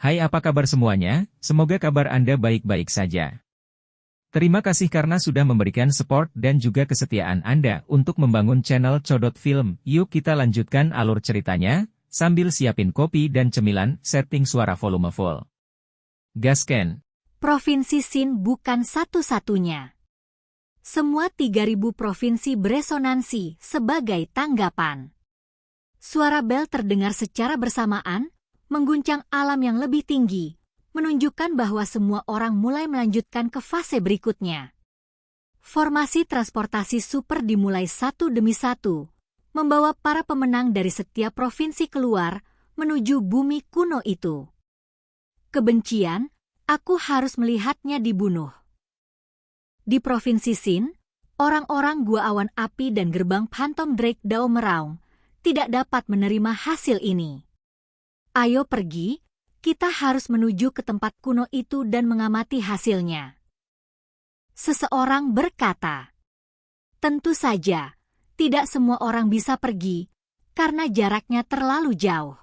Hai, apa kabar semuanya? Semoga kabar Anda baik-baik saja. Terima kasih karena sudah memberikan support dan juga kesetiaan Anda untuk membangun channel Codot Film. Yuk kita lanjutkan alur ceritanya, sambil siapin kopi dan cemilan, setting suara volume full. Gasken. Provinsi Sin bukan satu-satunya. Semua 3.000 provinsi beresonansi sebagai tanggapan. Suara bel terdengar secara bersamaan, mengguncang alam yang lebih tinggi, menunjukkan bahwa semua orang mulai melanjutkan ke fase berikutnya. Formasi transportasi super dimulai satu demi satu, membawa para pemenang dari setiap provinsi keluar menuju bumi kuno itu. Kebencian, aku harus melihatnya dibunuh. Di Provinsi Sin, orang-orang Gua Awan Api dan Gerbang Phantom Drake Dao Meraung tidak dapat menerima hasil ini. Ayo pergi, kita harus menuju ke tempat kuno itu dan mengamati hasilnya. Seseorang berkata, tentu saja, tidak semua orang bisa pergi, karena jaraknya terlalu jauh.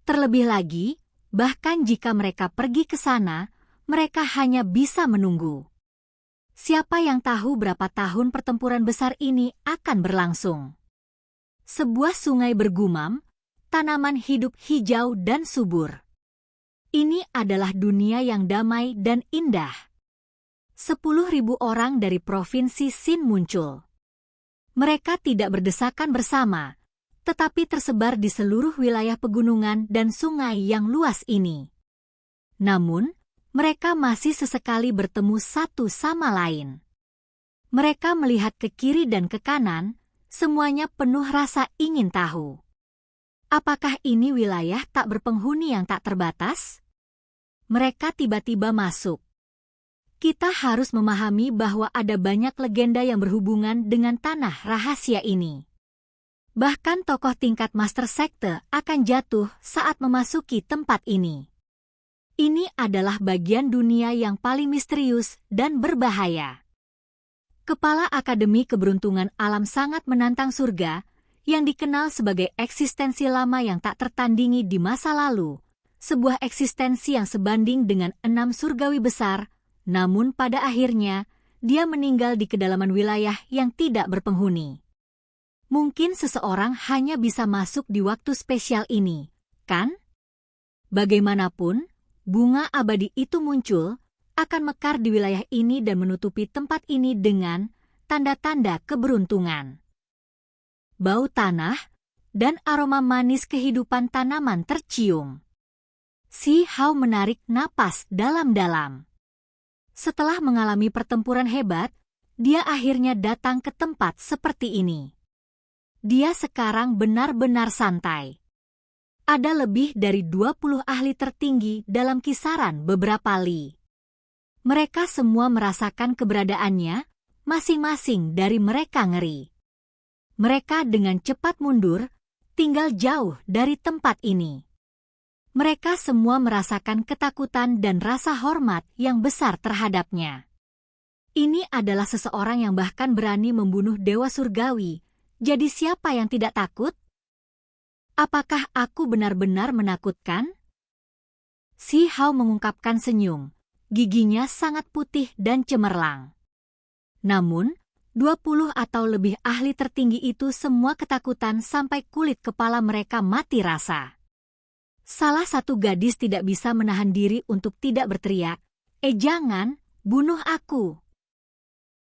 Terlebih lagi, bahkan jika mereka pergi ke sana, mereka hanya bisa menunggu. Siapa yang tahu berapa tahun pertempuran besar ini akan berlangsung? Sebuah sungai bergumam, tanaman hidup hijau dan subur. Ini adalah dunia yang damai dan indah. 10.000 orang dari Provinsi Sin muncul. Mereka tidak berdesakan bersama, tetapi tersebar di seluruh wilayah pegunungan dan sungai yang luas ini. Namun, mereka masih sesekali bertemu satu sama lain. Mereka melihat ke kiri dan ke kanan, semuanya penuh rasa ingin tahu. Apakah ini wilayah tak berpenghuni yang tak terbatas? Mereka tiba-tiba masuk. Kita harus memahami bahwa ada banyak legenda yang berhubungan dengan tanah rahasia ini. Bahkan tokoh tingkat Master Sekte akan jatuh saat memasuki tempat ini. Ini adalah bagian dunia yang paling misterius dan berbahaya. Kepala Akademi Keberuntungan Alam sangat menantang surga, yang dikenal sebagai eksistensi lama yang tak tertandingi di masa lalu, sebuah eksistensi yang sebanding dengan 6 surgawi besar, namun pada akhirnya, dia meninggal di kedalaman wilayah yang tidak berpenghuni. Mungkin seseorang hanya bisa masuk di waktu spesial ini, kan? Bagaimanapun, bunga abadi itu muncul, akan mekar di wilayah ini dan menutupi tempat ini dengan tanda-tanda keberuntungan. Bau tanah, dan aroma manis kehidupan tanaman tercium. Si Hao menarik napas dalam-dalam. Setelah mengalami pertempuran hebat, dia akhirnya datang ke tempat seperti ini. Dia sekarang benar-benar santai. Ada lebih dari 20 ahli tertinggi dalam kisaran beberapa li. Mereka semua merasakan keberadaannya, masing-masing dari mereka ngeri. Mereka dengan cepat mundur, tinggal jauh dari tempat ini. Mereka semua merasakan ketakutan dan rasa hormat yang besar terhadapnya. Ini adalah seseorang yang bahkan berani membunuh Dewa Surgawi. Jadi siapa yang tidak takut? Apakah aku benar-benar menakutkan? Si Hao mengungkapkan senyum, giginya sangat putih dan cemerlang. Namun, 20 atau lebih ahli tertinggi itu semua ketakutan sampai kulit kepala mereka mati rasa. Salah satu gadis tidak bisa menahan diri untuk tidak berteriak, jangan, bunuh aku.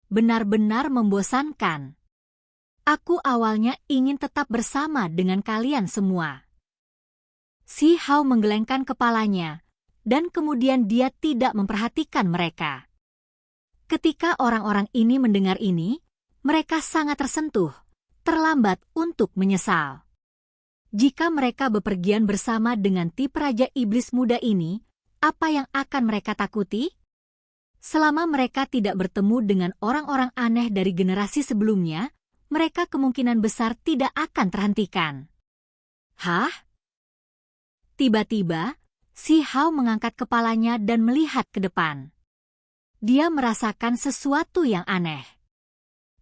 Benar-benar membosankan. Aku awalnya ingin tetap bersama dengan kalian semua. Si Hao menggelengkan kepalanya, dan kemudian dia tidak memperhatikan mereka. Ketika orang-orang ini mendengar ini, mereka sangat tersentuh, terlambat untuk menyesal. Jika mereka bepergian bersama dengan tipe Raja Iblis muda ini, apa yang akan mereka takuti? Selama mereka tidak bertemu dengan orang-orang aneh dari generasi sebelumnya, mereka kemungkinan besar tidak akan terhentikan. Hah? Tiba-tiba, si Hao mengangkat kepalanya dan melihat ke depan. Dia merasakan sesuatu yang aneh.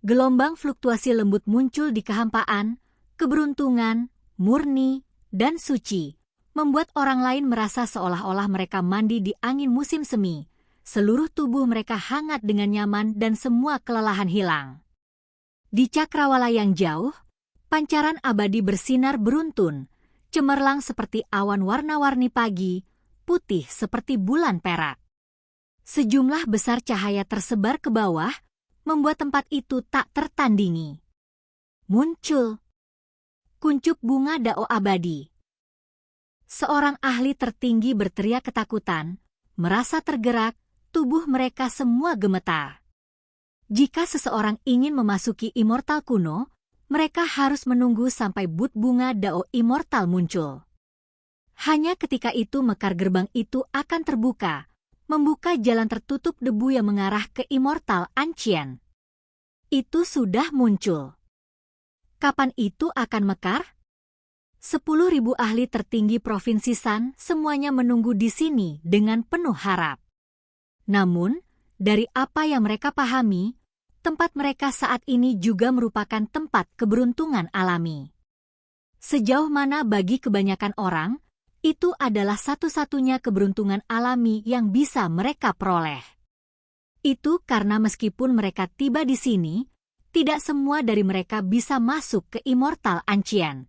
Gelombang fluktuasi lembut muncul di kehampaan, keberuntungan, murni, dan suci, membuat orang lain merasa seolah-olah mereka mandi di angin musim semi. Seluruh tubuh mereka hangat dengan nyaman dan semua kelelahan hilang. Di cakrawala yang jauh, pancaran abadi bersinar beruntun, cemerlang seperti awan warna-warni pagi, putih seperti bulan perak. Sejumlah besar cahaya tersebar ke bawah, membuat tempat itu tak tertandingi. Muncul kuncup bunga dao abadi. Seorang ahli tertinggi berteriak ketakutan, merasa tergerak, tubuh mereka semua gemetar. Jika seseorang ingin memasuki immortal kuno, mereka harus menunggu sampai but bunga dao immortal muncul. Hanya ketika itu mekar gerbang itu akan terbuka, membuka jalan tertutup debu yang mengarah ke immortal ancient. Itu sudah muncul. Kapan itu akan mekar? 10.000 ahli tertinggi Provinsi San semuanya menunggu di sini dengan penuh harap. Namun, dari apa yang mereka pahami, tempat mereka saat ini juga merupakan tempat keberuntungan alami. Sejauh mana bagi kebanyakan orang, itu adalah satu-satunya keberuntungan alami yang bisa mereka peroleh. Itu karena meskipun mereka tiba di sini, tidak semua dari mereka bisa masuk ke Immortal Ancient.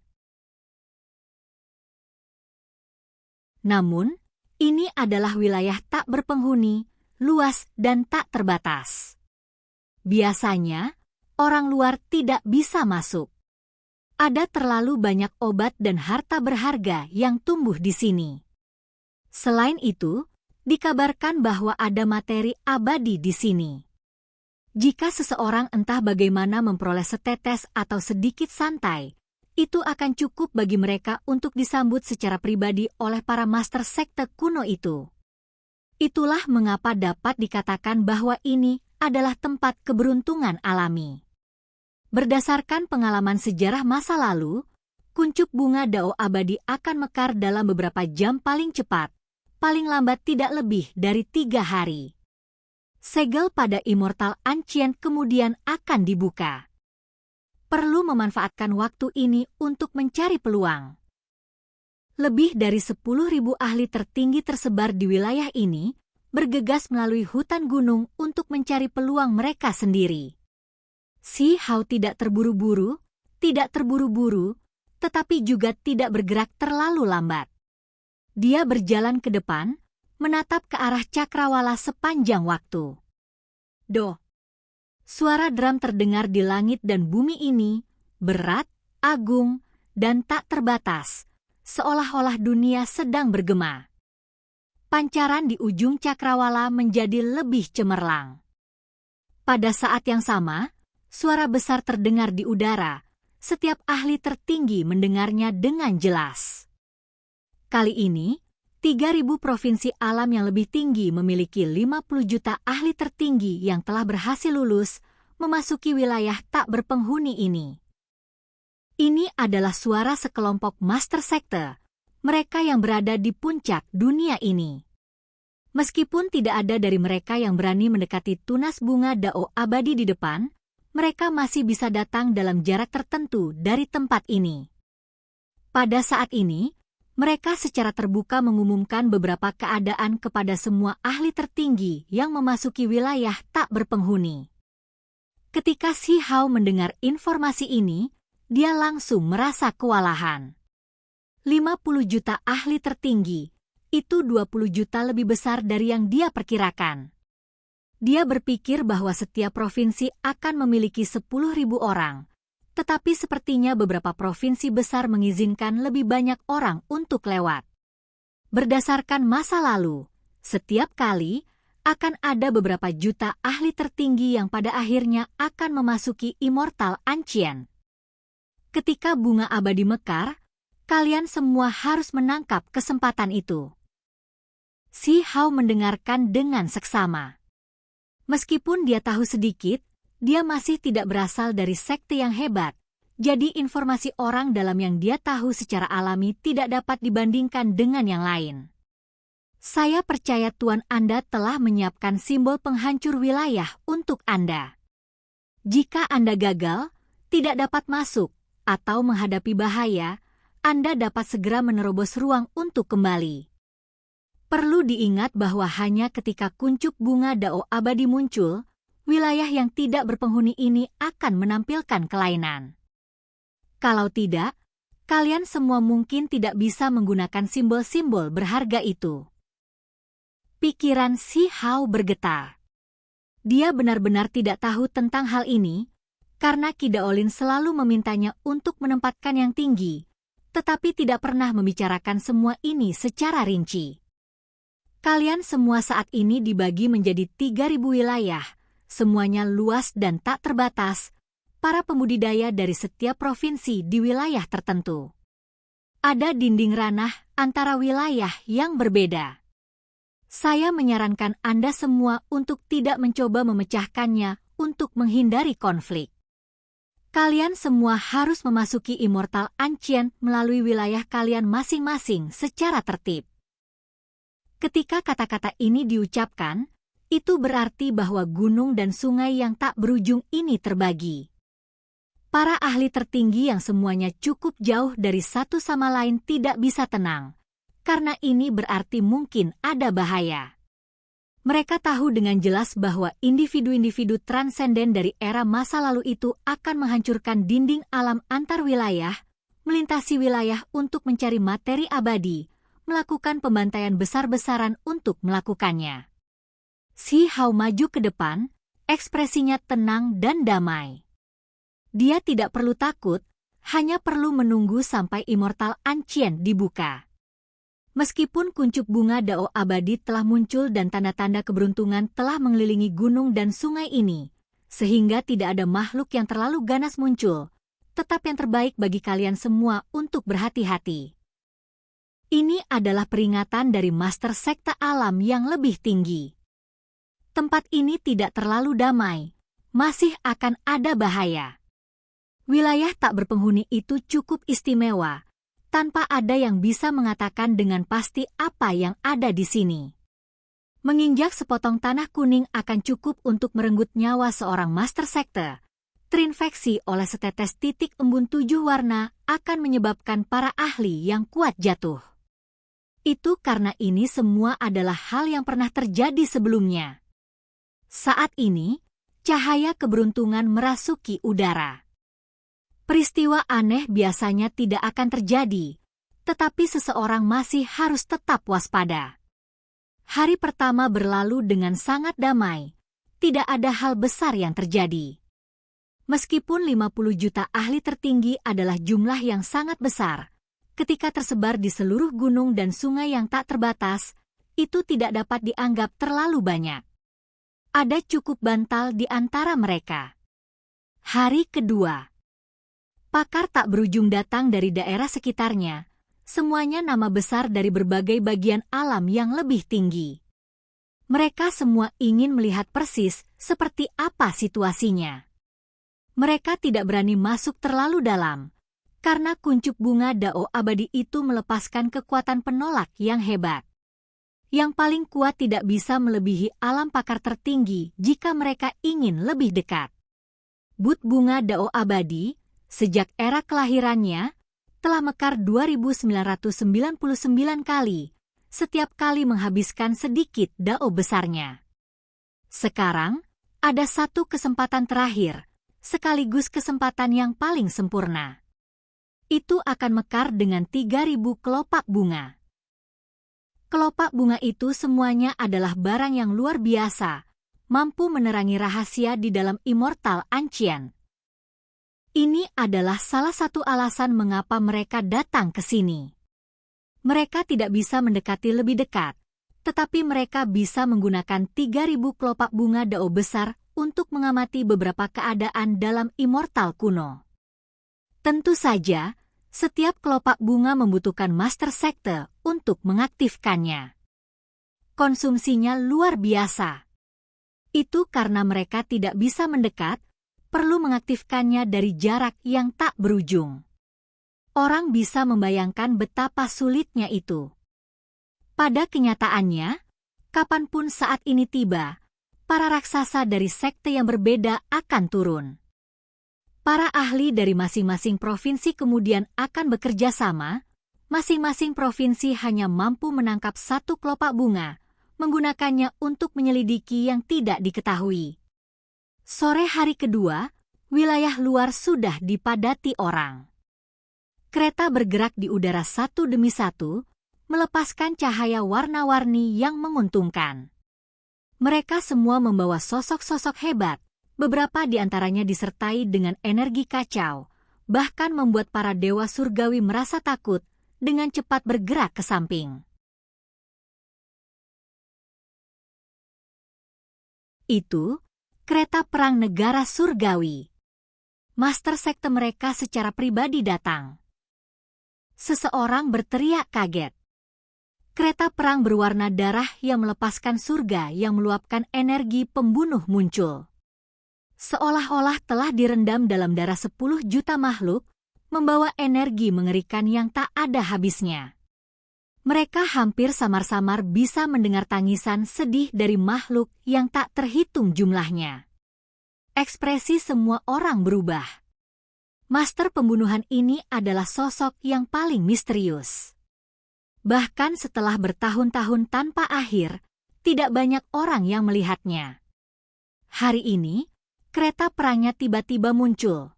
Namun, ini adalah wilayah tak berpenghuni, luas dan tak terbatas. Biasanya, orang luar tidak bisa masuk. Ada terlalu banyak obat dan harta berharga yang tumbuh di sini. Selain itu, dikabarkan bahwa ada materi abadi di sini. Jika seseorang entah bagaimana memperoleh setetes atau sedikit santai, itu akan cukup bagi mereka untuk disambut secara pribadi oleh para master sekte kuno itu. Itulah mengapa dapat dikatakan bahwa ini adalah tempat keberuntungan alami. Berdasarkan pengalaman sejarah masa lalu, kuncup bunga dao abadi akan mekar dalam beberapa jam paling cepat, paling lambat tidak lebih dari 3 hari. Segel pada Immortal Ancient kemudian akan dibuka. Perlu memanfaatkan waktu ini untuk mencari peluang. Lebih dari 10.000 ahli tertinggi tersebar di wilayah ini, bergegas melalui hutan gunung untuk mencari peluang mereka sendiri. Si Hao tidak terburu-buru, tetapi juga tidak bergerak terlalu lambat. Dia berjalan ke depan, menatap ke arah cakrawala sepanjang waktu. Do! Suara drum terdengar di langit dan bumi ini, berat, agung, dan tak terbatas, seolah-olah dunia sedang bergema. Pancaran di ujung cakrawala menjadi lebih cemerlang. Pada saat yang sama, suara besar terdengar di udara, setiap ahli tertinggi mendengarnya dengan jelas. Kali ini, 3.000 provinsi alam yang lebih tinggi memiliki 50 juta ahli tertinggi yang telah berhasil lulus memasuki wilayah tak berpenghuni ini. Ini adalah suara sekelompok master sekte, mereka yang berada di puncak dunia ini. Meskipun tidak ada dari mereka yang berani mendekati tunas bunga dao abadi di depan, mereka masih bisa datang dalam jarak tertentu dari tempat ini. Pada saat ini, mereka secara terbuka mengumumkan beberapa keadaan kepada semua ahli tertinggi yang memasuki wilayah tak berpenghuni. Ketika Si Hao mendengar informasi ini, dia langsung merasa kewalahan. 50 juta ahli tertinggi, itu 20 juta lebih besar dari yang dia perkirakan. Dia berpikir bahwa setiap provinsi akan memiliki 10.000 orang, tetapi sepertinya beberapa provinsi besar mengizinkan lebih banyak orang untuk lewat. Berdasarkan masa lalu, setiap kali akan ada beberapa juta ahli tertinggi yang pada akhirnya akan memasuki Immortal Ancient. Ketika bunga abadi mekar, kalian semua harus menangkap kesempatan itu. Si Hao mendengarkan dengan seksama. Meskipun dia tahu sedikit, dia masih tidak berasal dari sekte yang hebat, jadi informasi orang dalam yang dia tahu secara alami tidak dapat dibandingkan dengan yang lain. Saya percaya Tuan Anda telah menyiapkan simbol penghancur wilayah untuk Anda. Jika Anda gagal, tidak dapat masuk, atau menghadapi bahaya, Anda dapat segera menerobos ruang untuk kembali. Perlu diingat bahwa hanya ketika kuncup bunga Dao abadi muncul, wilayah yang tidak berpenghuni ini akan menampilkan kelainan. Kalau tidak, kalian semua mungkin tidak bisa menggunakan simbol-simbol berharga itu. Pikiran Si Hao bergetar. Dia benar-benar tidak tahu tentang hal ini, karena Qi Daolin selalu memintanya untuk menempatkan yang tinggi, tetapi tidak pernah membicarakan semua ini secara rinci. Kalian semua saat ini dibagi menjadi 3.000 wilayah, semuanya luas dan tak terbatas, para pembudidaya dari setiap provinsi di wilayah tertentu. Ada dinding ranah antara wilayah yang berbeda. Saya menyarankan Anda semua untuk tidak mencoba memecahkannya untuk menghindari konflik. Kalian semua harus memasuki Immortal Ancient melalui wilayah kalian masing-masing secara tertib. Ketika kata-kata ini diucapkan, itu berarti bahwa gunung dan sungai yang tak berujung ini terbagi. Para ahli tertinggi yang semuanya cukup jauh dari satu sama lain tidak bisa tenang, karena ini berarti mungkin ada bahaya. Mereka tahu dengan jelas bahwa individu-individu transenden dari era masa lalu itu akan menghancurkan dinding alam antar wilayah, melintasi wilayah untuk mencari materi abadi, melakukan pembantaian besar-besaran untuk melakukannya. Si Hao maju ke depan, ekspresinya tenang dan damai. Dia tidak perlu takut, hanya perlu menunggu sampai Immortal Ancient dibuka. Meskipun kuncup bunga Dao abadi telah muncul dan tanda-tanda keberuntungan telah mengelilingi gunung dan sungai ini, sehingga tidak ada makhluk yang terlalu ganas muncul, tetap yang terbaik bagi kalian semua untuk berhati-hati. Ini adalah peringatan dari Master Sekte Alam yang lebih tinggi. Tempat ini tidak terlalu damai, masih akan ada bahaya. Wilayah tak berpenghuni itu cukup istimewa, tanpa ada yang bisa mengatakan dengan pasti apa yang ada di sini. Menginjak sepotong tanah kuning akan cukup untuk merenggut nyawa seorang Master Sekte. Terinfeksi oleh setetes titik embun 7 warna akan menyebabkan para ahli yang kuat jatuh. Itu karena ini semua adalah hal yang pernah terjadi sebelumnya. Saat ini, cahaya keberuntungan merasuki udara. Peristiwa aneh biasanya tidak akan terjadi, tetapi seseorang masih harus tetap waspada. Hari pertama berlalu dengan sangat damai, tidak ada hal besar yang terjadi. Meskipun 50 juta ahli tertinggi adalah jumlah yang sangat besar, ketika tersebar di seluruh gunung dan sungai yang tak terbatas, itu tidak dapat dianggap terlalu banyak. Ada cukup bantal di antara mereka. Hari kedua. Pakar tak berujung datang dari daerah sekitarnya, semuanya nama besar dari berbagai bagian alam yang lebih tinggi. Mereka semua ingin melihat persis seperti apa situasinya. Mereka tidak berani masuk terlalu dalam, karena kuncup bunga Dao abadi itu melepaskan kekuatan penolak yang hebat. Yang paling kuat tidak bisa melebihi alam pakar tertinggi jika mereka ingin lebih dekat. But bunga Dao abadi, sejak era kelahirannya, telah mekar 2.999 kali, setiap kali menghabiskan sedikit Dao besarnya. Sekarang, ada satu kesempatan terakhir, sekaligus kesempatan yang paling sempurna. Itu akan mekar dengan 3.000 kelopak bunga. Kelopak bunga itu semuanya adalah barang yang luar biasa, mampu menerangi rahasia di dalam Immortal Ancient. Ini adalah salah satu alasan mengapa mereka datang ke sini. Mereka tidak bisa mendekati lebih dekat, tetapi mereka bisa menggunakan 3.000 kelopak bunga Dao besar untuk mengamati beberapa keadaan dalam Immortal kuno. Tentu saja, setiap kelopak bunga membutuhkan Master Sekte untuk mengaktifkannya. Konsumsinya luar biasa. Itu karena mereka tidak bisa mendekat, perlu mengaktifkannya dari jarak yang tak berujung. Orang bisa membayangkan betapa sulitnya itu. Pada kenyataannya, kapanpun saat ini tiba, para raksasa dari sekte yang berbeda akan turun. Para ahli dari masing-masing provinsi kemudian akan bekerja sama. Masing-masing provinsi hanya mampu menangkap satu kelopak bunga, menggunakannya untuk menyelidiki yang tidak diketahui. Sore hari kedua, wilayah luar sudah dipadati orang. Kereta bergerak di udara satu demi satu, melepaskan cahaya warna-warni yang menguntungkan. Mereka semua membawa sosok-sosok hebat, beberapa di antaranya disertai dengan energi kacau, bahkan membuat para dewa surgawi merasa takut dengan cepat bergerak ke samping. Itu kereta perang negara surgawi. Master sekte mereka secara pribadi datang. Seseorang berteriak kaget. Kereta perang berwarna darah yang melepaskan surga yang meluapkan energi pembunuh muncul. Seolah-olah telah direndam dalam darah 10 juta makhluk, membawa energi mengerikan yang tak ada habisnya. Mereka hampir samar-samar bisa mendengar tangisan sedih dari makhluk yang tak terhitung jumlahnya. Ekspresi semua orang berubah. Master pembunuhan ini adalah sosok yang paling misterius. Bahkan setelah bertahun-tahun tanpa akhir, tidak banyak orang yang melihatnya. Hari ini, kereta perangnya tiba-tiba muncul.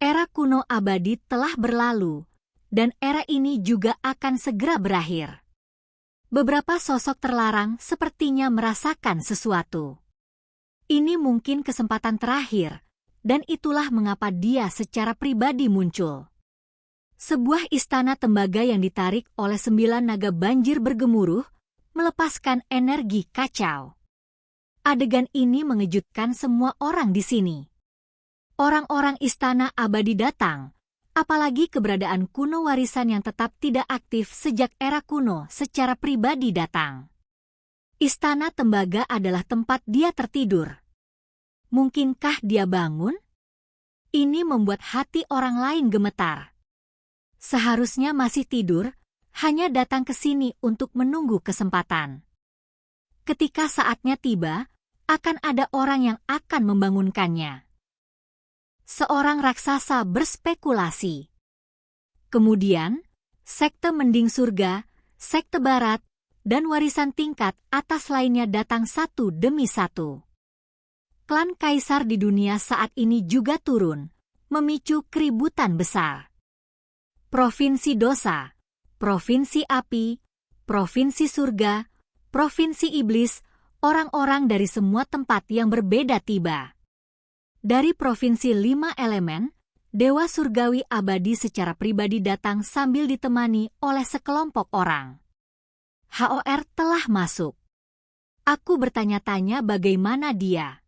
Era kuno abadi telah berlalu, dan era ini juga akan segera berakhir. Beberapa sosok terlarang sepertinya merasakan sesuatu. Ini mungkin kesempatan terakhir, dan itulah mengapa dia secara pribadi muncul. Sebuah istana tembaga yang ditarik oleh 9 naga banjir bergemuruh, melepaskan energi kacau. Adegan ini mengejutkan semua orang di sini. Orang-orang istana abadi datang, apalagi keberadaan kuno warisan yang tetap tidak aktif sejak era kuno secara pribadi datang. Istana tembaga adalah tempat dia tertidur. Mungkinkah dia bangun? Ini membuat hati orang lain gemetar. Seharusnya masih tidur, hanya datang ke sini untuk menunggu kesempatan. Ketika saatnya tiba, akan ada orang yang akan membangunkannya. Seorang raksasa berspekulasi. Kemudian, sekte mending surga, sekte barat, dan warisan tingkat atas lainnya datang satu demi satu. Klan kaisar di dunia saat ini juga turun, memicu keributan besar. Provinsi dosa, provinsi api, provinsi surga, provinsi iblis, orang-orang dari semua tempat yang berbeda tiba. Dari provinsi 5 elemen, Dewa Surgawi Abadi secara pribadi datang sambil ditemani oleh sekelompok orang. HOR telah masuk. Aku bertanya-tanya bagaimana dia.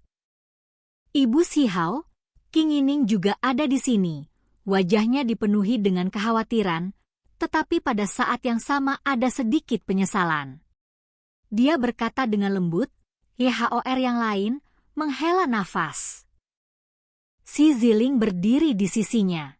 Ibu Sihao, King Yining juga ada di sini. Wajahnya dipenuhi dengan kekhawatiran, tetapi pada saat yang sama ada sedikit penyesalan. Dia berkata dengan lembut, HOR yang lain menghela nafas. Si Ziling berdiri di sisinya.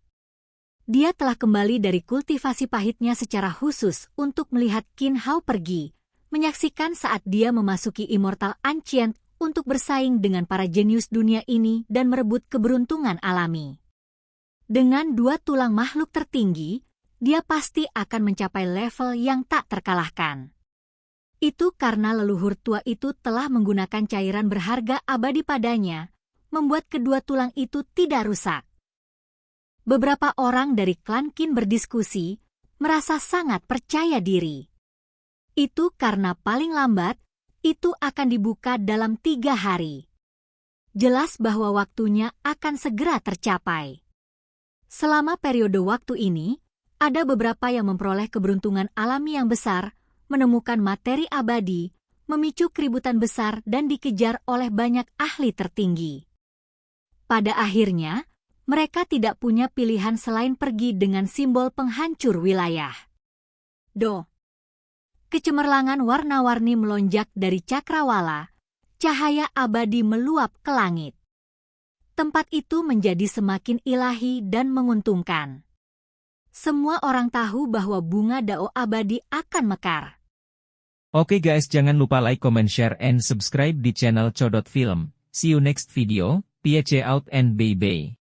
Dia telah kembali dari kultivasi pahitnya secara khusus untuk melihat Qin Hao pergi, menyaksikan saat dia memasuki Immortal Ancient untuk bersaing dengan para jenius dunia ini dan merebut keberuntungan alami. Dengan 2 tulang makhluk tertinggi, dia pasti akan mencapai level yang tak terkalahkan. Itu karena leluhur tua itu telah menggunakan cairan berharga abadi padanya, membuat kedua tulang itu tidak rusak. Beberapa orang dari klan Qin berdiskusi, merasa sangat percaya diri. Itu karena paling lambat, itu akan dibuka dalam 3 hari. Jelas bahwa waktunya akan segera tercapai. Selama periode waktu ini, ada beberapa yang memperoleh keberuntungan alami yang besar, menemukan materi abadi, memicu keributan besar dan dikejar oleh banyak ahli tertinggi. Pada akhirnya, mereka tidak punya pilihan selain pergi dengan simbol penghancur wilayah. Kecemerlangan warna-warni melonjak dari cakrawala, cahaya abadi meluap ke langit. Tempat itu menjadi semakin ilahi dan menguntungkan. Semua orang tahu bahwa bunga dao abadi akan mekar. Oke guys, jangan lupa like, comment, share, and subscribe di channel Codot Film. See you next video. Peace out and bye-bye.